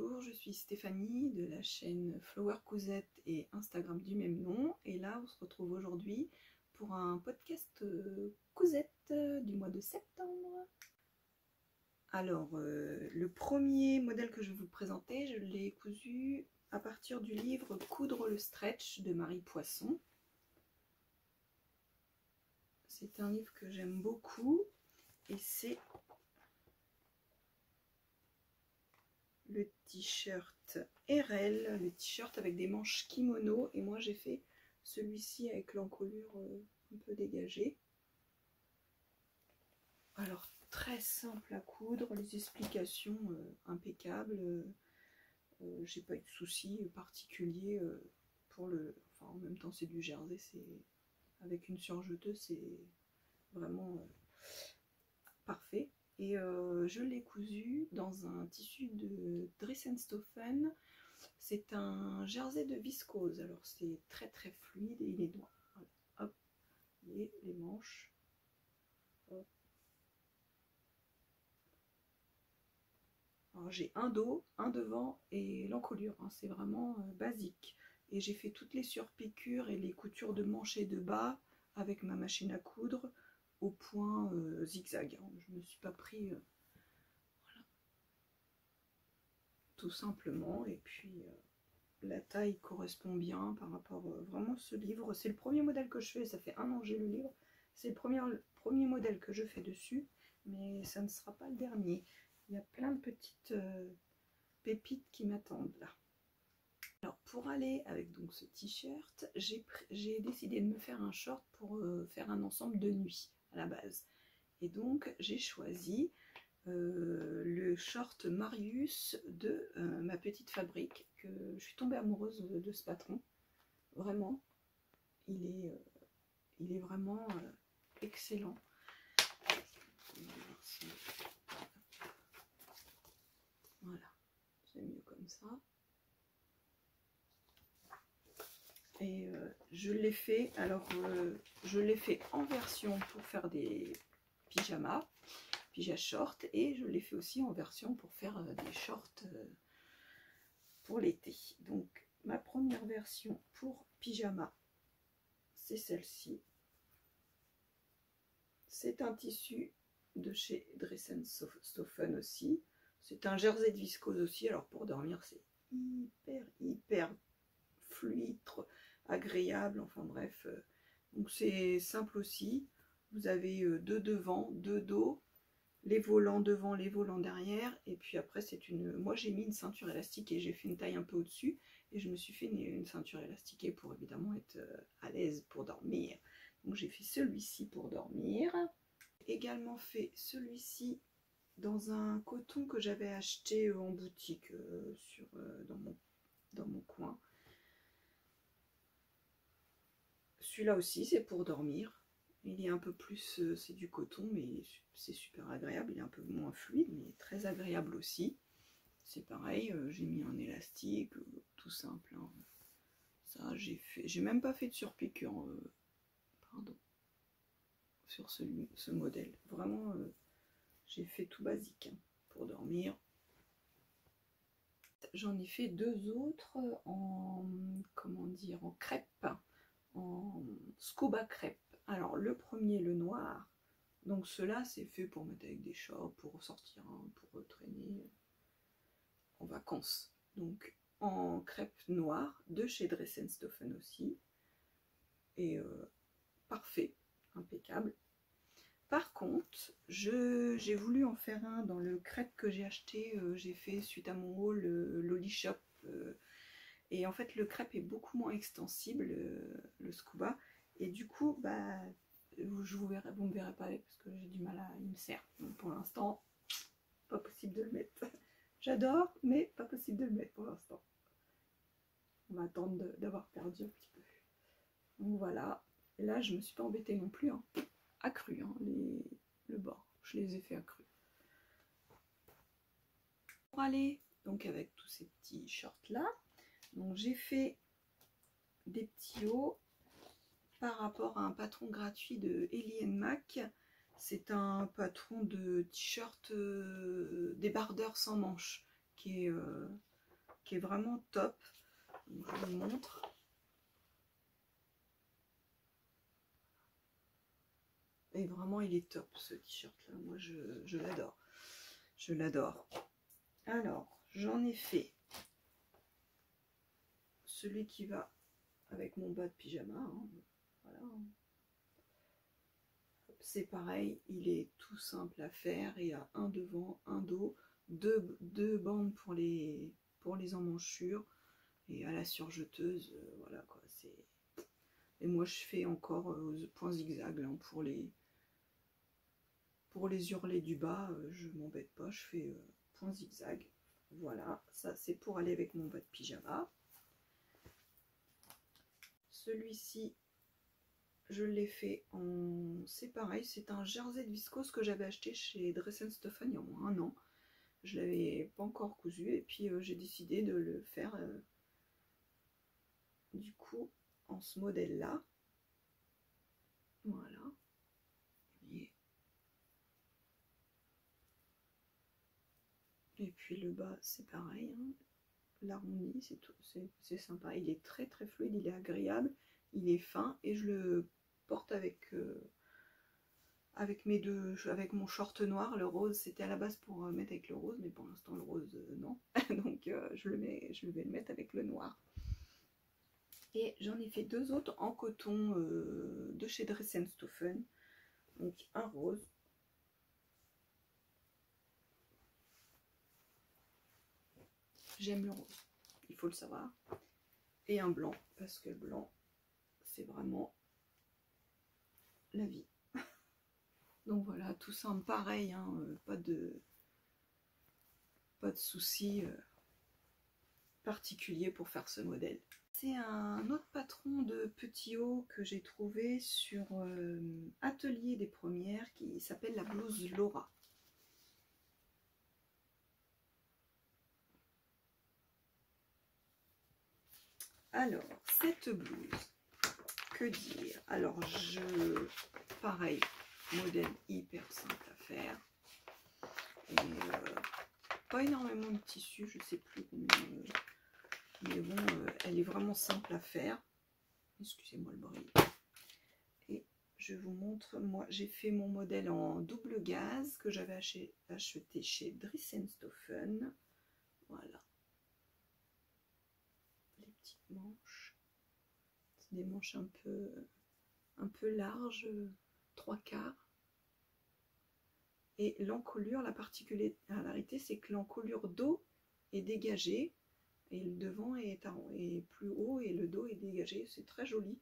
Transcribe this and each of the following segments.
Bonjour, je suis Stéphanie de la chaîne Flower Cousette et Instagram du même nom. Et là, on se retrouve aujourd'hui pour un podcast Cousette du mois de septembre. Alors, le premier modèle que je vais vous présenter, je l'ai cousu à partir du livre Coudre le stretch de Marie Poisson. C'est un livre que j'aime beaucoup et c'est le t-shirt RL, le t-shirt avec des manches kimono, et moi j'ai fait celui-ci avec l'encolure un peu dégagée. Alors très simple à coudre, les explications impeccables, j'ai pas eu de soucis particuliers pour le... Enfin en même temps c'est du jersey, c'est avec une surjeteuse, c'est vraiment parfait. Et je l'ai cousu dans un tissu de Dressenstoffen. C'est un jersey de viscose, alors c'est très très fluide et il est droit. Voilà. Hop, et les manches. Hop. Alors j'ai un dos, un devant et l'encolure, hein, c'est vraiment basique. Et j'ai fait toutes les surpiqûres et les coutures de manches et de bas avec ma machine à coudre au point zigzag. Hein. Je ne me suis pas pris... voilà. Tout simplement, et puis... la taille correspond bien par rapport vraiment ce livre. C'est le premier modèle que je fais, ça fait 1 an que j'ai le livre. C'est le premier modèle que je fais dessus, mais ça ne sera pas le dernier. Il y a plein de petites pépites qui m'attendent là. Alors pour aller avec donc ce t-shirt, j'ai décidé de me faire un short pour faire un ensemble de nuit à la base. Et donc j'ai choisi le short Marius de ma petite fabrique, que je suis tombée amoureuse de ce patron. Vraiment, il est vraiment excellent. Voilà, c'est mieux comme ça. Et je l'ai fait, alors je l'ai fait en version pour faire des pyjamas, pyjama short, et je l'ai fait aussi en version pour faire des shorts pour l'été. Donc ma première version pour pyjama, c'est celle-ci. C'est un tissu de chez Dressenstoffen aussi. C'est un jersey de viscose aussi. Alors pour dormir, c'est hyper fluide, agréable. Enfin bref. Donc c'est simple aussi. Vous avez deux devant, deux dos, les volants devant, les volants derrière. Et puis après, c'est une... Moi j'ai mis une ceinture élastiquée. J'ai fait une taille un peu au-dessus. Et je me suis fait une ceinture élastiquée pour évidemment être à l'aise pour dormir. Donc j'ai fait celui-ci pour dormir. Également fait celui-ci dans un coton que j'avais acheté en boutique dans mon coin. Celui-là aussi c'est pour dormir. Il est un peu plus, c'est du coton mais c'est super agréable. Il est un peu moins fluide mais très agréable aussi. C'est pareil, j'ai mis un élastique, tout simple. Hein. Ça j'ai même pas fait de surpiqûre, pardon, sur ce modèle. Vraiment, j'ai fait tout basique hein, pour dormir. J'en ai fait deux autres en, comment dire, en crêpe, en scuba crêpe. Alors le premier, le noir, donc cela c'est fait pour mettre avec des chats, pour sortir, hein, pour traîner en vacances. Donc en crêpe noire, de chez Dressenstoffen aussi. Et parfait, impeccable. Par contre, j'ai voulu en faire un dans le crêpe que j'ai acheté, j'ai fait suite à mon haul Loli Shop. Et en fait, le crêpe est beaucoup moins extensible, le scuba. Et du coup, bah, vous me verrez pas avec parce que j'ai du mal à... Il me sert. Donc pour l'instant, pas possible de le mettre. J'adore, mais pas possible de le mettre pour l'instant. On va attendre d'avoir perdu un petit peu. Donc voilà. Et là, je me suis pas embêtée non plus. Hein. Accru, hein, le bord. Je les ai fait accru. Pour aller donc avec tous ces petits shorts là, donc j'ai fait des petits hauts par rapport à un patron gratuit de Ellie Mac. C'est un patron de t-shirt débardeur sans manches qui est vraiment top. Donc, je vous le montre. Et vraiment, il est top ce t-shirt là. Moi, je l'adore. Je l'adore. Alors, j'en ai fait celui qui va avec mon bas de pyjama. Hein. Voilà. C'est pareil, il est tout simple à faire. Il y a un devant, un dos, deux bandes pour les emmanchures et à la surjeteuse. Voilà quoi. Et moi, je fais encore point zigzag hein, pour les hurlets du bas. Je m'embête pas, je fais point zigzag. Voilà, ça c'est pour aller avec mon bas de pyjama. Celui-ci, je l'ai fait en... C'est pareil, c'est un jersey de viscose que j'avais acheté chez Dress & Stephen il y a au moins un an. Je l'avais pas encore cousu et puis j'ai décidé de le faire du coup en ce modèle-là. Voilà. Et puis le bas, c'est pareil. Hein. L'arrondi, c'est sympa. Il est très très fluide, il est agréable, il est fin et je le porte avec avec mon short noir. Le rose, c'était à la base pour mettre avec le rose, mais pour l'instant le rose non. Donc je vais le mettre avec le noir. Et j'en ai fait deux autres en coton de chez Dress & Stephen. Donc un rose. J'aime le rose, il faut le savoir. Et un blanc, parce que le blanc, c'est vraiment la vie. Donc voilà, tout simple, pareil, hein, pas de souci particulier pour faire ce modèle. C'est un autre patron de petits hauts que j'ai trouvé sur Atelier des Premières qui s'appelle la blouse Laura. Alors, cette blouse, que dire? Alors, pareil, modèle hyper simple à faire. Et pas énormément de tissu, je sais plus combien, mais bon, elle est vraiment simple à faire. Excusez-moi le bruit. Et je vous montre, moi j'ai fait mon modèle en double gaze que j'avais acheté chez Dress & Stephen. Voilà. Les petites manches. C'est des manches un peu larges, 3/4. Et l'encolure, la particularité, c'est que l'encolure dos est dégagée et le devant est plus haut et le dos est dégagé. C'est très joli.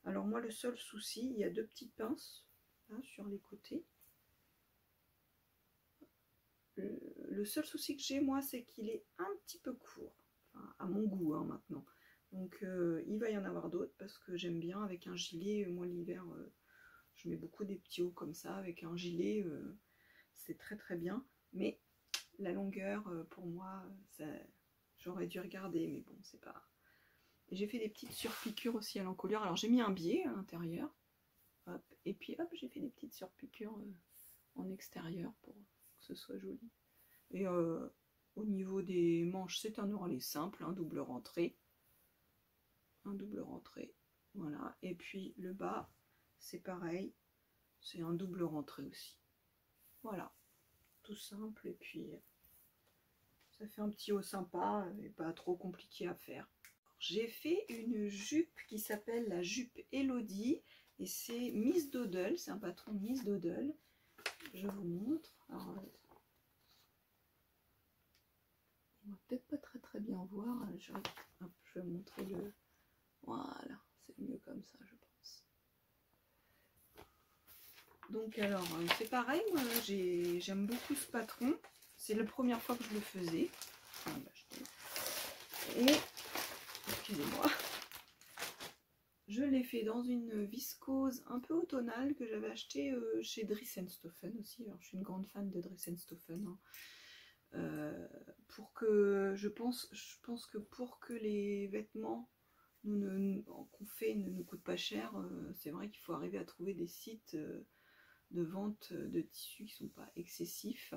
Alors moi, le seul souci, il y a deux petites pinces là, sur les côtés. Le seul souci que j'ai, moi, c'est qu'il est un petit peu court. Enfin, à mon goût, hein, maintenant. Donc, il va y en avoir d'autres parce que j'aime bien avec un gilet. Moi, l'hiver, je mets beaucoup des petits hauts comme ça. Avec un gilet, c'est très très bien. Mais la longueur, pour moi, j'aurais dû regarder. Mais bon, c'est pas... J'ai fait des petites surpiqûres aussi à l'encolure. Alors, j'ai mis un biais à l'intérieur. Hop, et puis, hop, j'ai fait des petites surpiqûres en extérieur pour que ce soit joli. Et au niveau des manches, c'est un ourlet simple, un double rentré. Un double rentré, voilà. Et puis le bas, c'est pareil, c'est un double rentré aussi. Voilà, tout simple. Et puis ça fait un petit haut sympa et pas trop compliqué à faire. J'ai fait une jupe qui s'appelle la jupe Elodie et c'est Miss Doodle, c'est un patron de Miss Doodle. Je vous montre. Alors, on va peut-être pas très bien voir. Je vais montrer le... Voilà, c'est mieux comme ça, je pense. Donc alors, c'est pareil, moi j'aime beaucoup ce patron. C'est la première fois que je le faisais. Et, excusez-moi, je l'ai fait dans une viscose un peu automnale que j'avais acheté chez Dress & Stephen aussi. Alors je suis une grande fan de Dress & Stephen. Hein. Pour que, je pense que pour que les vêtements qu'on fait ne nous coûtent pas cher, c'est vrai qu'il faut arriver à trouver des sites de vente de tissus qui ne sont pas excessifs.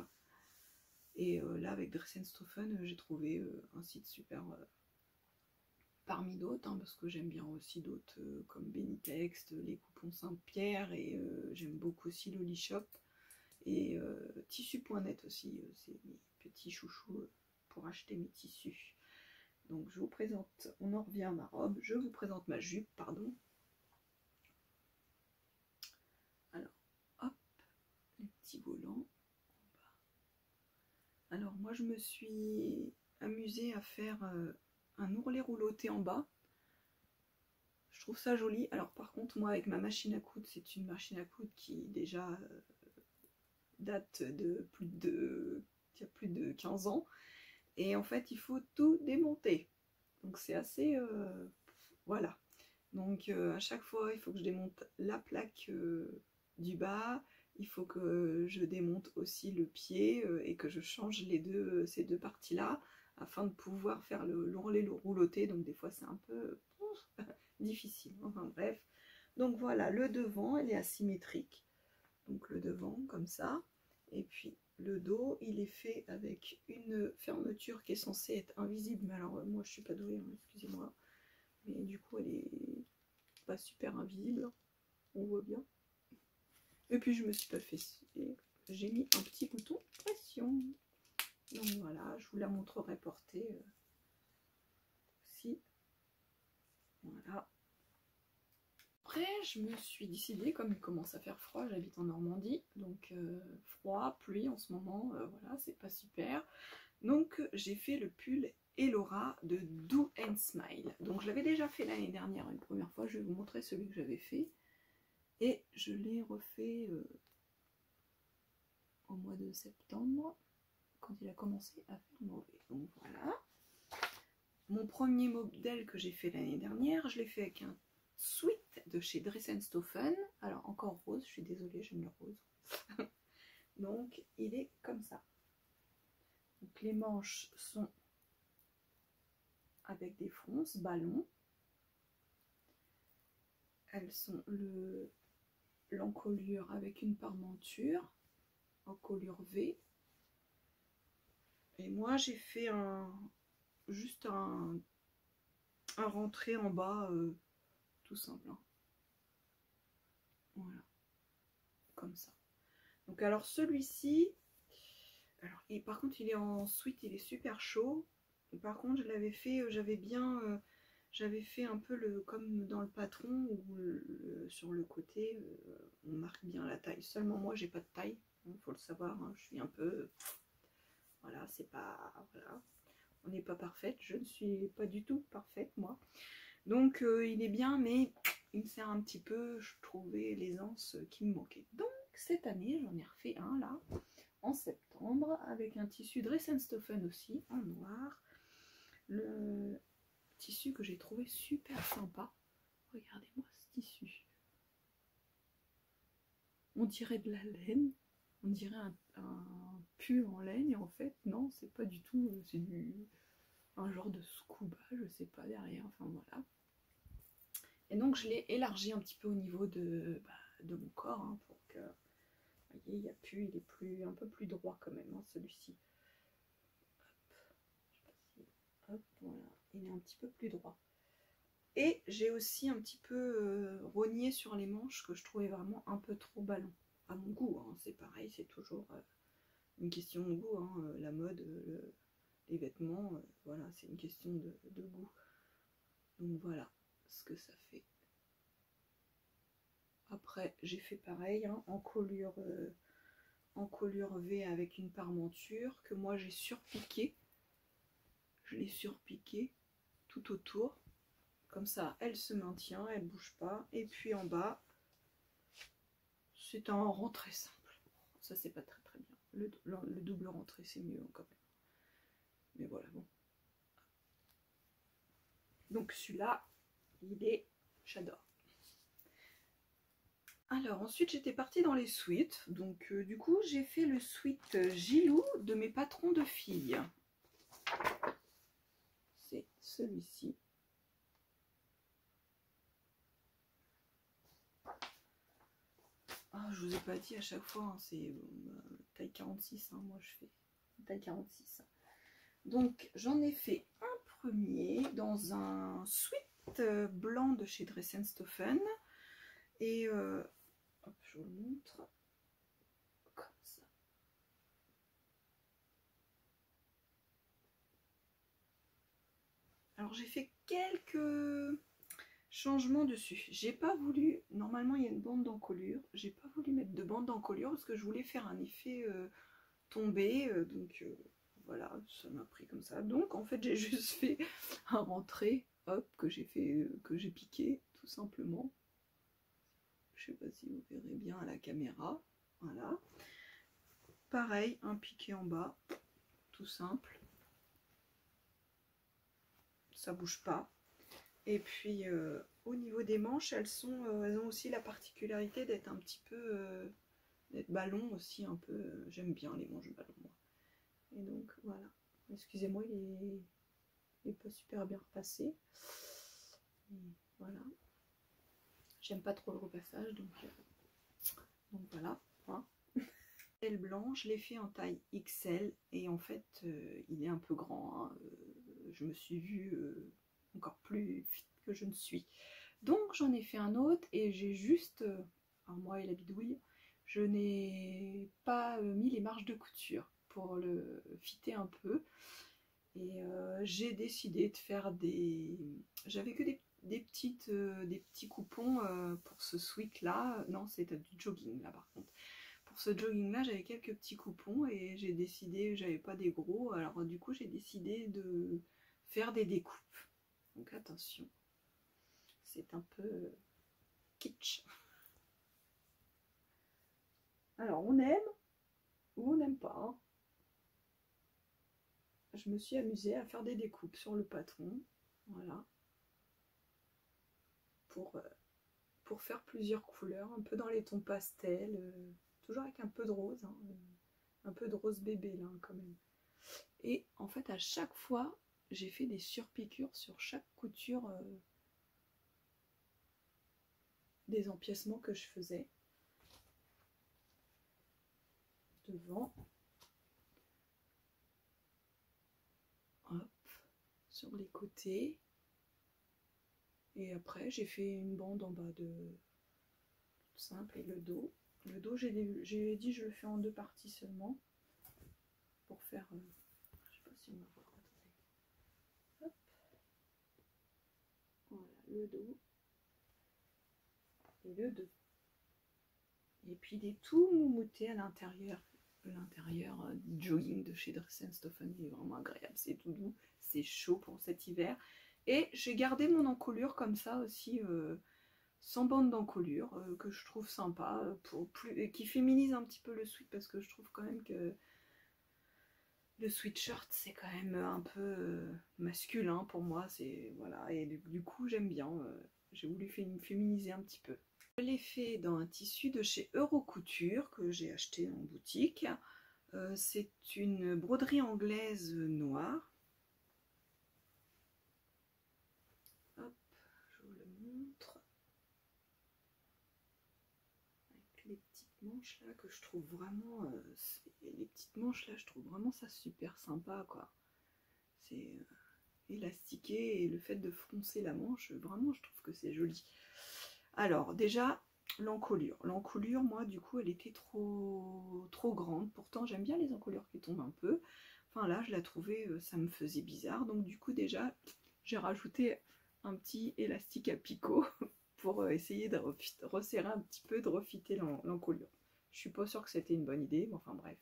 Et là avec Dressenstoffen, j'ai trouvé un site super parmi d'autres, hein, parce que j'aime bien aussi d'autres comme Benitext, les coupons Saint-Pierre, et j'aime beaucoup aussi l'Holishop. Et tissu.net aussi, c'est mes petits chouchous pour acheter mes tissus. Donc je vous présente, on en revient à ma robe, je vous présente ma jupe, pardon. Alors, hop, les petits volants. Alors moi je me suis amusée à faire un ourlet rouloté en bas. Je trouve ça joli. Alors par contre moi avec ma machine à coudre, c'est une machine à coudre qui déjà date de il y a plus de 15 ans. Et en fait il faut tout démonter. Donc c'est assez... voilà. Donc à chaque fois il faut que je démonte la plaque du bas. Il faut que je démonte aussi le pied et que je change ces deux parties-là afin de pouvoir faire le rouloté. Donc des fois c'est un peu difficile. Enfin bref. Donc voilà, le devant, elle est asymétrique. Donc le devant comme ça. Et puis le dos, il est fait avec une fermeture qui est censée être invisible. Mais alors moi je suis pas douée, hein, excusez-moi. Mais du coup elle est pas super invisible. On voit bien. Et puis je me suis pas fait, j'ai mis un petit bouton pression. Donc voilà, je vous la montrerai portée aussi. Voilà. Après, je me suis décidée, comme il commence à faire froid, j'habite en Normandie, donc froid, pluie en ce moment, voilà, c'est pas super. Donc j'ai fait le pull Elora de Do and Smile. Donc je l'avais déjà fait l'année dernière une première fois, je vais vous montrer celui que j'avais fait. Et je l'ai refait au mois de septembre, quand il a commencé à faire mauvais. Donc voilà. Mon premier modèle que j'ai fait l'année dernière, je l'ai fait avec un sweat de chez Dressenstoffen. Alors encore rose, je suis désolée, j'aime le rose. Donc il est comme ça. Donc les manches sont avec des fronces, ballons. Elles sont l'encolure avec une parmenture, encolure V. Et moi j'ai fait juste un rentré en bas, tout simple. Hein. Voilà, comme ça. Donc alors celui-ci, et par contre il est en sweat, il est super chaud. Et par contre je l'avais fait, j'avais fait un peu comme dans le patron où sur le côté on marque bien la taille. Seulement moi j'ai pas de taille, il faut le savoir. Hein, je suis un peu, voilà, c'est pas, voilà, on n'est pas parfaite. Je ne suis pas du tout parfaite moi. Donc il est bien, mais il me sert un petit peu, je trouvais l'aisance qui me manquait. Donc cette année j'en ai refait un là en septembre avec un tissu Dressenstoffen aussi en noir, le tissu que j'ai trouvé super sympa. Regardez-moi ce tissu, on dirait de la laine, on dirait un pull en laine, et en fait non, c'est pas du tout, c'est un genre de scuba, je sais pas derrière, enfin voilà. Et donc je l'ai élargi un petit peu au niveau de mon corps, hein, pour que, vous voyez, il est un peu plus droit quand même, hein, celui-ci. Hop, voilà, il est un petit peu plus droit. Et j'ai aussi un petit peu rogné sur les manches que je trouvais vraiment un peu trop ballon. À mon goût, hein, c'est pareil, c'est toujours une question de goût. Hein, la mode, les vêtements, voilà, c'est une question de goût. Donc voilà ce que ça fait. Après, j'ai fait pareil, hein, en colure V avec une parmenture que moi j'ai surpiqué. Je l'ai surpiqué tout autour. Comme ça, elle se maintient, elle bouge pas. Et puis en bas, c'est un rang très simple. Ça, c'est pas très très bien. Le double rentré, c'est mieux quand même. Mais voilà, bon. Donc celui-là, j'adore. Alors ensuite j'étais partie dans les sweats, donc du coup j'ai fait le sweat Gilou de mes patrons de filles. C'est celui-ci. Ah, je vous ai pas dit à chaque fois, hein, c'est taille 46, hein, moi je fais. taille 46. Donc j'en ai fait un premier dans un sweat blanc de chez Dress & Stephen. Et hop, je vous le montre. Comme ça. Alors j'ai fait quelques changements dessus. J'ai pas voulu, normalement il y a une bande d'encolure, j'ai pas voulu mettre de bande d'encolure parce que je voulais faire un effet tombé, donc voilà, ça m'a pris comme ça. Donc en fait j'ai juste fait un rentré, hop, que j'ai fait, que j'ai piqué tout simplement. Je sais pas si vous verrez bien à la caméra, voilà. Pareil, un piqué en bas, tout simple. Ça bouge pas. Et puis au niveau des manches, elles ont aussi la particularité d'être un petit peu d'être ballon aussi un peu. J'aime bien les manches ballon moi. Et donc voilà. Excusez-moi, il est pas super bien repassé. Et voilà. J'aime pas trop le repassage, donc voilà. Hein. Le blanc, je l'ai fait en taille XL et en fait il est un peu grand. Hein. Je me suis vue encore plus fit que je ne suis. Donc j'en ai fait un autre et j'ai juste, alors moi et la bidouille, je n'ai pas mis les marges de couture pour le fitter un peu. Et j'ai décidé de faire des... J'avais que des petits coupons pour ce sweat là. Non, c'était du jogging là par contre. Pour ce jogging là, j'avais quelques petits coupons et j'ai décidé, j'avais pas des gros, alors du coup j'ai décidé de faire des découpes. Donc attention, c'est un peu kitsch. Alors on aime ou on n'aime pas. Hein. Je me suis amusée à faire des découpes sur le patron, voilà, pour faire plusieurs couleurs, un peu dans les tons pastels, toujours avec un peu de rose, hein, un peu de rose bébé là quand même. Et en fait à chaque fois, j'ai fait des surpiqûres sur chaque couture des empiècements que je faisais devant, hop, sur les côtés, et après j'ai fait une bande en bas de tout simple. Et le dos j'ai dit je le fais en deux parties seulement pour faire je sais pas si on va voir, attendez, hop, voilà le dos et le dos. Et puis des tout moumoutés à l'intérieur. L'intérieur du jogging de chez Dress & Stephen, il est vraiment agréable, c'est tout doux, c'est chaud pour cet hiver. Et j'ai gardé mon encolure comme ça aussi, sans bande d'encolure, que je trouve sympa, et qui féminise un petit peu le sweat, parce que je trouve quand même que le sweatshirt c'est quand même un peu masculin pour moi, c'est voilà, et du coup j'aime bien, j'ai voulu féminiser un petit peu. Je l'ai fait dans un tissu de chez Eurocouture que j'ai acheté en boutique. C'est une broderie anglaise noire. Hop, je vous le montre. Avec les petites manches là que je trouve vraiment... les petites manches là, je trouve vraiment ça super sympa quoi. C'est élastiqué et le fait de froncer la manche, vraiment je trouve que c'est joli. Alors déjà... L'encolure, moi, du coup, elle était trop grande. Pourtant, j'aime bien les encolures qui tombent un peu. Enfin, là, je la trouvais, ça me faisait bizarre. Donc, du coup, déjà, j'ai rajouté un petit élastique à picot pour essayer de resserrer un petit peu, de refitter l'encolure. Je suis pas sûre que c'était une bonne idée, mais enfin, bref.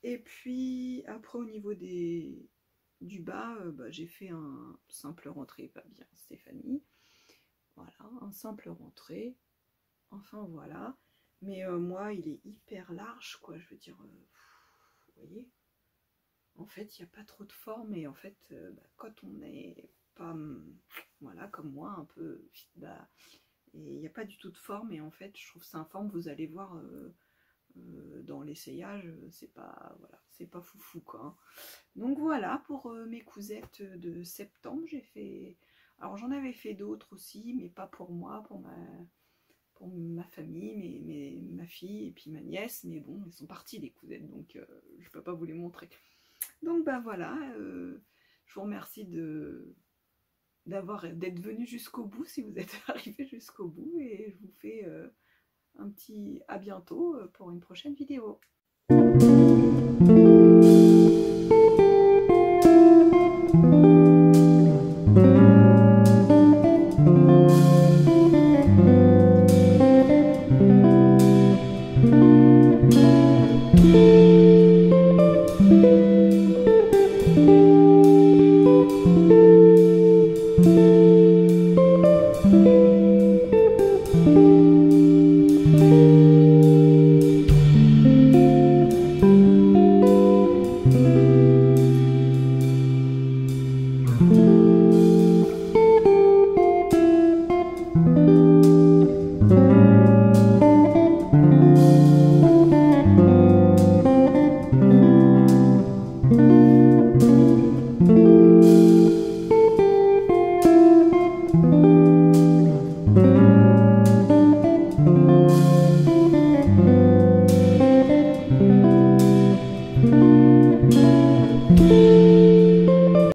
Et puis, après, au niveau du bas, j'ai fait un simple rentré, pas bien, Stéphanie. Voilà, un simple rentré. Enfin voilà, mais moi il est hyper large quoi, je veux dire, vous voyez, en fait il n'y a pas trop de forme et en fait quand on n'est pas, voilà, comme moi un peu, bah, et il n'y a pas du tout de forme et en fait je trouve ça informe, vous allez voir dans l'essayage, c'est pas, voilà, c'est pas foufou quoi. Hein. Donc voilà pour mes cousettes de septembre, j'ai fait, alors j'en avais fait d'autres aussi, mais pas pour moi, pour pour ma famille, ma fille et puis ma nièce, mais bon, ils sont partis les cousettes, donc je peux pas vous les montrer. Donc ben voilà, je vous remercie d'être venu jusqu'au bout, si vous êtes arrivé jusqu'au bout, et je vous fais un petit à bientôt pour une prochaine vidéo.